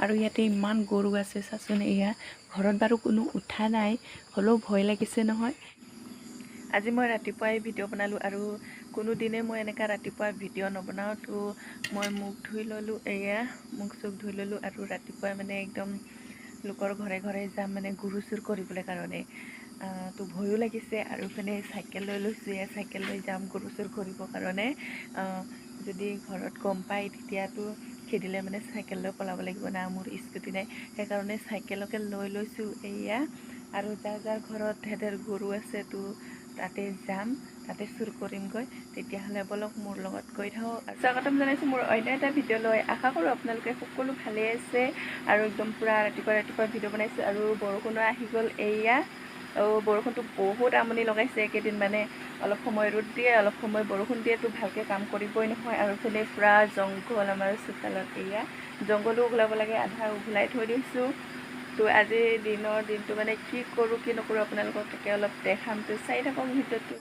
আৰু ইয়াতে ইমান গৰু আছে চাচোন। এয়া ঘৰত বাৰু কোনো উঠা নাই, হ'লেও ভয় লাগিছে নহয়। আজি মই ৰাতিপুৱাই ভিডিঅ' বনালোঁ আৰু কোনো দিনে মই এনেকুৱা ৰাতিপুৱা ভিডিঅ' নবনাওঁ। তো মই মুখ ধুই ল'লোঁ, এয়া মুখ চুখ ধুই ল'লোঁ আৰু ৰাতিপুৱাই মানে একদম লোকৰ ঘৰে ঘৰে যাম মানে গৰু চুৰ কৰিবলৈ কাৰণে। তো ভয়ো লাগিছে আৰু ইফালে চাইকেল লৈ লৈছোঁ, এয়া চাইকেল লৈ যাম গৰু চুৰ কৰিবৰ কাৰণে। যদি ঘৰত গম পায় তেতিয়াতো খেদিলে মানে চাইকেল লৈ পলাব লাগিব না, মোৰ স্কুটি নাই, সেইকাৰণে চাইকেলকে লৈ লৈছোঁ এয়া। আৰু যাৰ যাৰ ঘৰত হেঁতেৰ গৰু আছে তো তাতে যাম, তাতে চুৰ কৰিমগৈ। তেতিয়াহ'লে বলক মোৰ লগত গৈ থাকক। স্বাগতম জনাইছোঁ মোৰ অন্য এটা ভিডিঅ' লৈ। আশা কৰোঁ আপোনালোকে সকলো ভালেই আছে আৰু একদম পূৰা ৰাতিপুৱা ভিডিঅ' বনাইছোঁ। আৰু বৰষুণো আহি গ'ল এয়া। বৰষুণটো বহুত আমনি লগাইছে এইকেইদিন, মানে অলপ সময় ৰ'দ দিয়ে, অলপ সময় বৰষুণ দিয়ে, তো ভালকৈ কাম কৰিবই নহয়। আৰু এইফালে পূৰা জংঘল আমাৰ চোতালত, এয়া জংঘলো ওলাব লাগে, আধা ওলাই থৈ দিছোঁ। তো আজি দিনটো মানে কি কৰোঁ কি নকৰোঁ আপোনালোকক তাকে অলপ দেখাম, তো চাই থাকক ভিডিঅ'টো।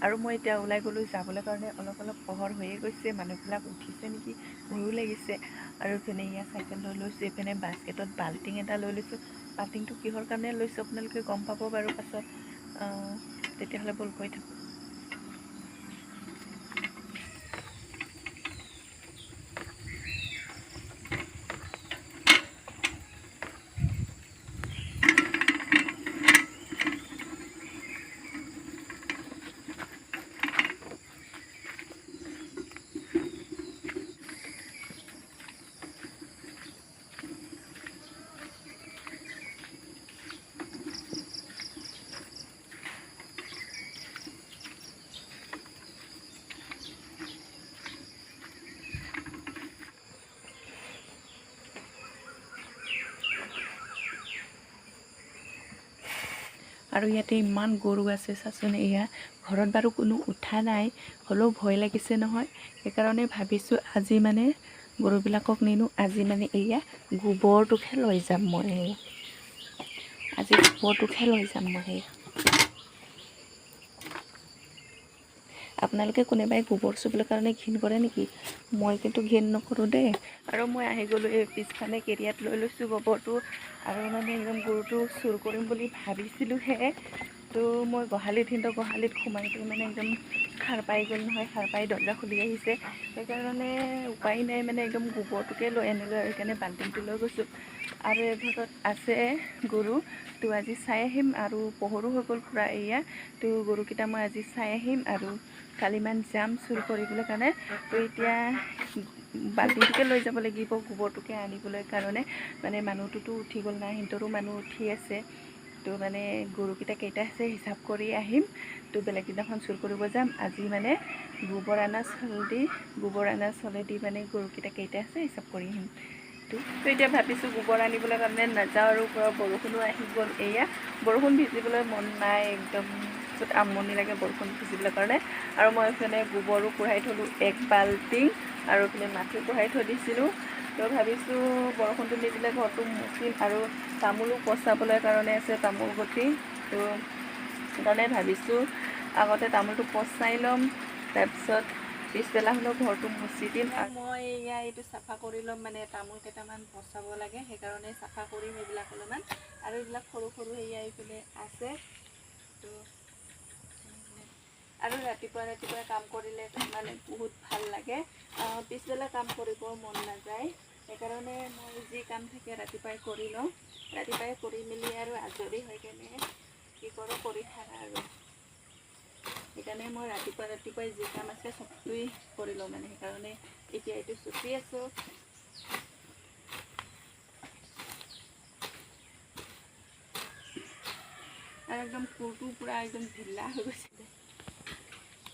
আৰু মই এতিয়া ওলাই গ'লোঁ যাবলৈ কাৰণে, অলপ পোহৰ হৈয়ে গৈছে, মানুহবিলাক উঠিছে নেকি ভয়ো লাগিছে। আৰু ইপিনে এয়া চাইকেল লৈ লৈছোঁ, এইপিনে বাস্কেটত বাল্টিং এটা লৈ লৈছোঁ। বাল্টিংটো কিহৰ কাৰণে লৈছোঁ আপোনালোকে গম পাব বাৰু পাছত। তেতিয়াহ'লে ব'ল গৈ থাকোঁ। আৰু ইয়াতে ইমান গৰু আছে চাচোন। এয়া ঘৰত বাৰু কোনো উঠা নাই, হ'লেও ভয় লাগিছে নহয়। সেইকাৰণে ভাবিছোঁ আজি মানে গৰুবিলাকক নিনো, আজি মানে এয়া গোবৰটোকহে লৈ যাম মই। আজি গোবৰটোকহে লৈ যাম মই। আপোনালোকে কোনোবাই গোবৰ চুবলৈ কাৰণে ঘিণ কৰে নেকি? মই কিন্তু ঘিণ নকৰোঁ দেই। আৰু মই আহি গ'লোঁ, এই পিছফালে কেৰিয়াত লৈ লৈছোঁ গোবৰটো। আৰু মানে একদম গৰুটো চুৰ কৰিম বুলি ভাবিছিলোঁহে। তো মই গোহালিত সোমাই গৈ মানে একদম সাৰ পাই গ'ল নহয়, সাৰ পাই দৰজা খুলি আহিছে। সেইকাৰণে উপায় নাই, মানে একদম গোবৰটোকে লৈ আনিলোঁ আৰু সেইকাৰণে বাল্টিংটো লৈ গৈছোঁ। আৰু এঘৰত আছে গৰু, তো আজি চাই আহিম। আৰু পোহৰো হৈ গ'ল পূৰা এয়া। তো গৰুকেইটা মই আজি চাই আহিম আৰু কালিমান যাম চুৰ কৰিবলৈ কাৰণে। তো এতিয়া বাল্টিংটোকে লৈ যাব লাগিব গোবৰটোকে আনিবলৈ কাৰণে, মানে মানুহটোতো উঠি গ'ল না, সিহঁতৰো মানুহ উঠি আছে। তো মানে গৰুকেইটা কেইটা আছে হিচাপ কৰি আহিম। তো বেলেগ দিনাখন চুৰ কৰিব যাম, আজি মানে গোবৰ অনা চলেদি মানে গৰুকেইটা কেইটা আছে হিচাপ কৰি আহিম। তো এতিয়া ভাবিছোঁ গোবৰ আনিবলৈ কাৰণে নাযাওঁ, আৰু পূৰা বৰষুণো আহি গ'ল এয়া। বৰষুণ ভিজিবলৈ মন নাই, একদম বহুত আমনি লাগে বৰষুণ ভিজিবলৈ কাৰণে। আৰু মই এইফালে গোবৰো কঢ়াই থলোঁ 1 বাল্টিং, আৰু এইফালে মাটি কঢ়াই থৈ দিছিলোঁ। তো ভাবিছোঁ বৰষুণটো নিদিলে ঘৰটো মুচিম, আৰু তামোলো পচাবলৈ কাৰণে আছে, তামোল গুটি। তো সেইকাৰণে ভাবিছোঁ আগতে তামোলটো পচাই ল'ম, তাৰপিছত পিছবেলা হ'লেও ঘৰটো মুচি দিম। আৰু মই এইটো চাফা কৰি ল'ম, মানে তামোল কেইটামান পচাব লাগে, সেইকাৰণে চাফা কৰিম এইবিলাক অলপমান। আৰু এইবিলাক সৰু এইফালে আছে। তো আৰু ৰাতিপুৱা কাম কৰিলে মানে বহুত ভাল লাগে, পিছবেলা কাম কৰিব মন নাযায়। সেইকাৰণে মই যি কাম থাকে ৰাতিপুৱাই কৰি লওঁ, ৰাতিপুৱাই কৰি মেলি আৰু আজৰি হৈ কেনে কি কৰোঁ কৰি থাকা আৰু। সেইকাৰণে মই ৰাতিপুৱাই যি কাম আছে চবটোৱেই কৰি লওঁ, মানে সেইকাৰণে এতিয়া এইটো চুচি আছোঁ। আৰু একদম কোৰটো পূৰা একদম ঢিলা হৈ গৈছে।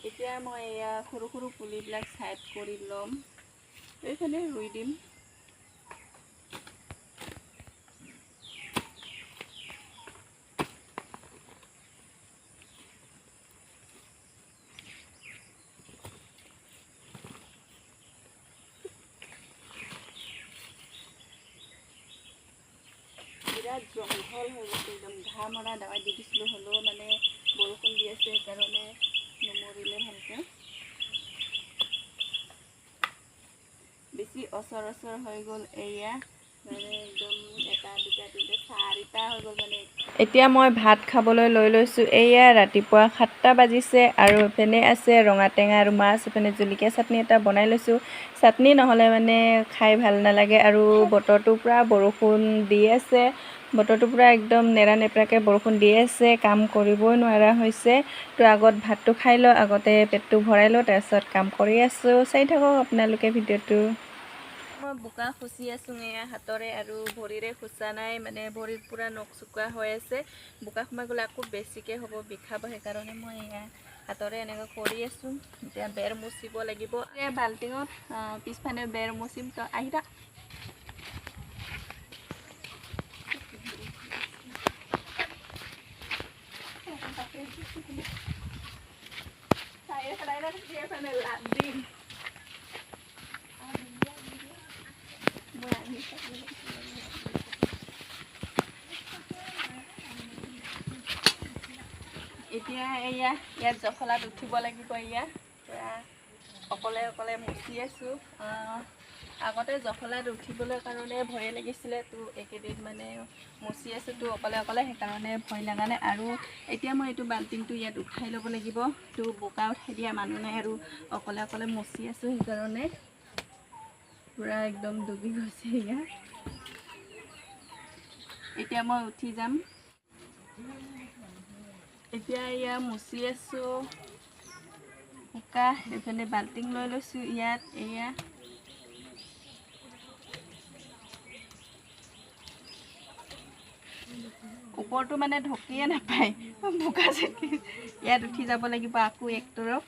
এতিয়া মই এয়া সৰু পুলিবিলাক ছাইড কৰি ল'ম, এইফালে ৰুই দিম। বিৰাট জংঘল হৈ গৈছে, একদম ঘাঁহ মৰা দাৱাই দি দিছিলোঁ, হ'লেও মানে বৰষুণ দি আছে সেইকাৰণে নমৰিলে ভালকৈ। বেছি অচৰ হৈ গ'ল এয়া, এতিয়া মই ভাত খাবলৈ লৈ লৈছোঁ। এয়া ৰাতিপুৱা 7টা বাজিছে আৰু এইপিনে আছে ৰঙা টেঙা আৰু মাছ, এইপিনে জলকীয়া চাটনি এটা বনাই লৈছোঁ। চাটনি নহ'লে মানে খাই ভাল নালাগে আৰু বতৰটো পূৰা বৰষুণ দি আছে। বতৰটো পূৰা একদম নেৰানেপেৰাকৈ বৰষুণ দি আছে, কাম কৰিবই নোৱাৰা হৈছে। তো আগত ভাতটো খাই লওঁ, আগতে পেটটো ভৰাই লওঁ, তাৰপিছত কাম কৰি আছোঁ। চাই থাকক আপোনালোকে ভিডিঅ'টো। মই বোকা খুচি আছোঁ এয়া হাতৰে আৰু ভৰিৰে খুচা নাই, মানে ভৰিত পূৰা নখ চোকা হৈ আছে। বোকা সোমাই গ'লে আকৌ বেছিকৈ হ'ব, বিষাব, সেইকাৰণে মই এয়া হাতৰে এনেকৈ কৰি আছোঁ। এতিয়া বেৰ মুচিব লাগিব। এই বাল্টিঙত পিছফালে বেৰ মুচিম, তো আহি থাক। এতিয়া ইয়াত জখলাত উঠিব লাগিব। অকলে অকলে মুচি আছোঁ। আগতে জখলাত উঠিবলৈ কাৰণে ভয়ে লাগিছিলে, তো এইকেইদিন মানে মুচি আছোঁ তো অকলে অকলে, সেইকাৰণে ভয় লগা নাই। আৰু এতিয়া মই এইটো বাল্টিংটো ইয়াত উঠাই ল'ব লাগিব। তো বোকা উঠাই দিয়া মানুহ নাই আৰু অকলে অকলে মুচি আছোঁ, সেইকাৰণে পূৰা একদম ডুবি গৈছে ইয়াত। এতিয়া মই উঠি যাম। এতিয়া মুচি আছোঁ বোকা। এইফালে বাল্টিং লৈ লৈছোঁ ইয়াত। ওপৰটো মানে ঢকিয়ে নাপায়, বোকা চাকি ইয়াত উঠি যাব লাগিব আকৌ এক তৰফ।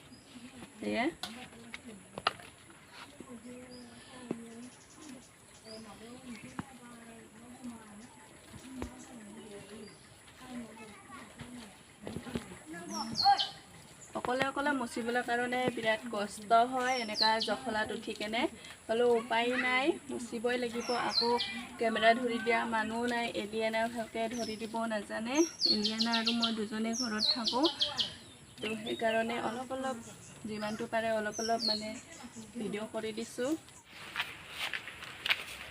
অকলে অকলে মুচিবলৈ কাৰণে বিৰাট কষ্ট হয় এনেকুৱা জখলাত উঠি কেনে, হ'লেও উপায় নাই, মুচিবই লাগিব। আকৌ কেমেৰা ধৰি দিয়া মানুহ নাই, এলিয়ানা ভালকৈ ধৰি দিব নাজানে। এলিয়ানা আৰু মই দুজনে ঘৰত থাকোঁ, তো সেইকাৰণে অলপ অলপ যিমানটো পাৰে অলপ অলপ মানে ভিডিঅ' কৰি দিছোঁ।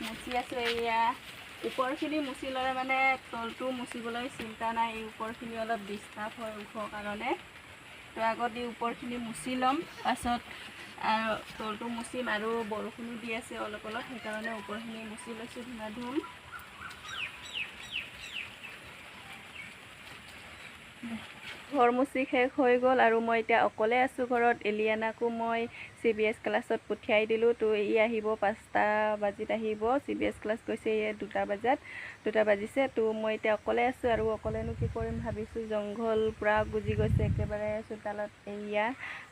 মুচি আছোঁ। ওপৰখিনি মুচি ল'লে মানে তলটো মুচিবলৈ চিন্তা নাই। এই ওপৰখিনি অলপ ডিষ্টাৰ্ব হয় ওখ কাৰণে, তো আগত এই ওপৰখিনি মুচি ল'ম, পাছত আৰু তলটো মুচিম। আৰু বৰষুণো দি আছে অলপ অলপ, সেইকাৰণে ওপৰখিনি মুচি লৈছোঁ ধুমা ধুম। ঘৰ মুচি শেষ হৈ গ'ল আৰু মই এতিয়া অকলে আছোঁ ঘৰত। এলিয়ানাকো মই CBS ক্লাছত পঠিয়াই দিলোঁ। তো আহিব 5টা বাজিত আহিব। CBS ক্লাছ গৈছে 2টা বজাত, 2টা বাজিছে। তো মই এতিয়া অকলে আছোঁ আৰু অকলেনো কি কৰিম ভাবিছোঁ। জংঘল পূৰা গুজি গৈছে একেবাৰে চোতালত।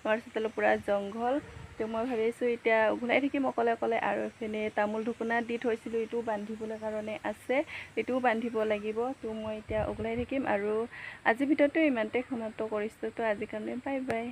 আমাৰ চোতালত পূৰা জংঘল। তো মই ভাবিছোঁ এতিয়া ওলাই থাকিম অকলে অকলে। আৰু এইপিনে তামোল ঢুকুনা দি থৈছিলোঁ, এইটোও বান্ধিবলৈ কাৰণে আছে, এইটোও বান্ধিব লাগিব। তো মই এতিয়া ওলাই থাকিম আৰু আজিৰ ভিডিঅ'টো ইমানতে সমাপ্ত কৰিছোঁ। তো আজিৰ কাৰণে বাই বাই।